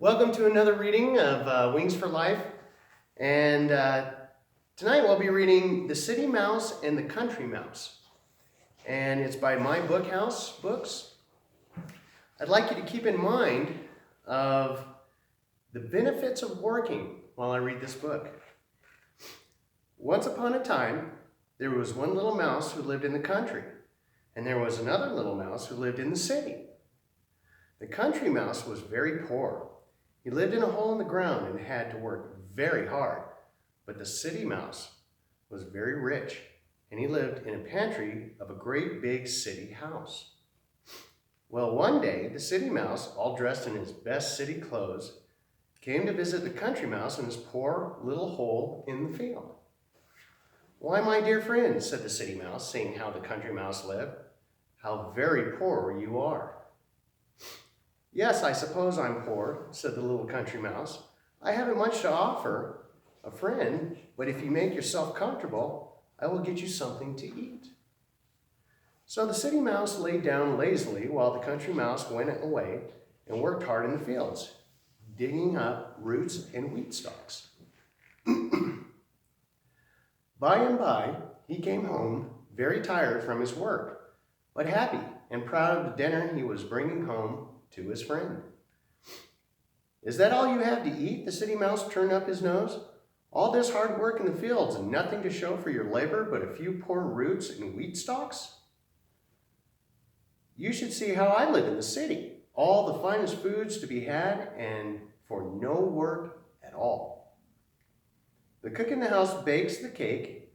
Welcome to another reading of Wings for Life. And tonight we'll be reading The City Mouse and the Country Mouse. And it's by My Book House Books. I'd like you to keep in mind of the benefits of working while I read this book. Once upon a time, there was one little mouse who lived in the country, and there was another little mouse who lived in the city. The country mouse was very poor. He lived in a hole in the ground and had to work very hard. But the city mouse was very rich, and he lived in a pantry of a great big city house. Well, one day, the city mouse, all dressed in his best city clothes, came to visit the country mouse in his poor little hole in the field. "Why, my dear friend," said the city mouse, seeing how the country mouse lived, "how very poor you are." "Yes, I suppose I'm poor," said the little country mouse. "I haven't much to offer a friend, but if you make yourself comfortable, I will get you something to eat." So the city mouse lay down lazily while the country mouse went away and worked hard in the fields, digging up roots and wheat stalks. By and by, he came home very tired from his work, but happy and proud of the dinner he was bringing home to his friend. "Is that all you have to eat?" the city mouse turned up his nose. "All this hard work in the fields and nothing to show for your labor but a few poor roots and wheat stalks? You should see how I live in the city. All the finest foods to be had and for no work at all. The cook in the house bakes the cake,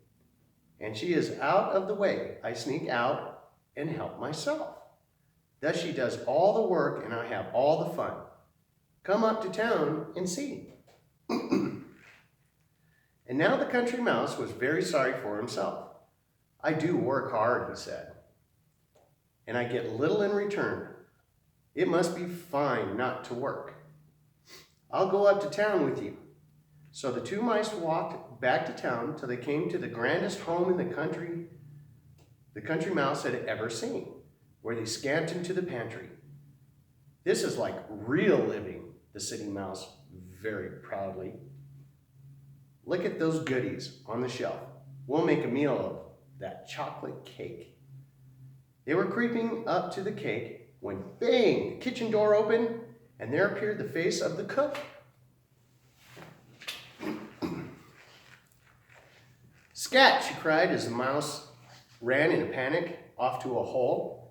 and she is out of the way. I sneak out and help myself. Thus she does all the work and I have all the fun. Come up to town and see." And now the country mouse was very sorry for himself. "I do work hard," he said, "and I get little in return. It must be fine not to work. I'll go up to town with you." So the two mice walked back to town till they came to the grandest home in the country mouse had ever seen, where they scamped into the pantry. "This is like real living," the city mouse very proudly. "Look at those goodies on the shelf. We'll make a meal of that chocolate cake." They were creeping up to the cake when bang, the kitchen door opened and there appeared the face of the cook. "Scat!" she cried as the mouse ran in a panic off to a hole.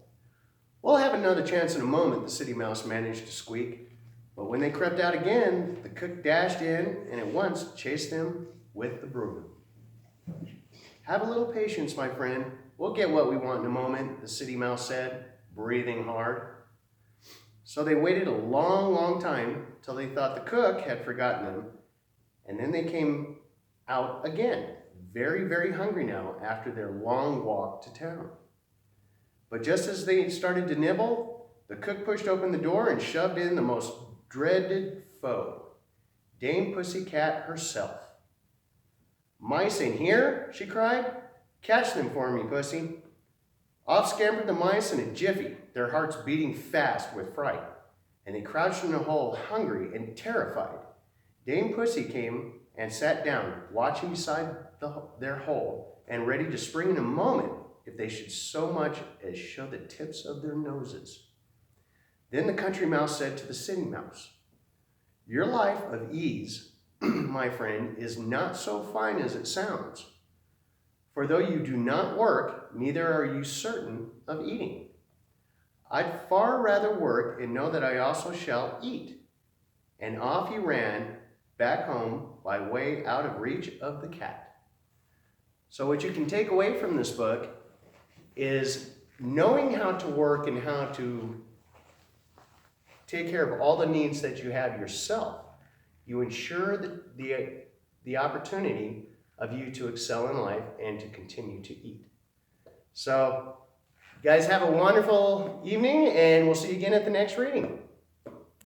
"We'll have another chance in a moment," the city mouse managed to squeak. But when they crept out again, the cook dashed in and at once chased them with the broom. "Have a little patience, my friend. We'll get what we want in a moment," the city mouse said, breathing hard. So they waited a long, long time till they thought the cook had forgotten them, and then they came out again, very, very hungry now after their long walk to town. But just as they started to nibble, the cook pushed open the door and shoved in the most dreaded foe, Dame Pussycat herself. "Mice in here?" she cried. "Catch them for me, Pussy." Off scampered the mice in a jiffy, their hearts beating fast with fright, and they crouched in a hole, hungry and terrified. Dame Pussy came and sat down, watching beside their hole, and ready to spring in a moment if they should so much as show the tips of their noses. Then the country mouse said to the city mouse, "Your life of ease, my friend, is not so fine as it sounds. For though you do not work, neither are you certain of eating. I'd far rather work and know that I also shall eat." And off he ran back home by way out of reach of the cat. So what you can take away from this book is knowing how to work and how to take care of all the needs that you have yourself. You ensure that the opportunity of you to excel in life and to continue to eat. So, you guys have a wonderful evening, and we'll see you again at the next reading.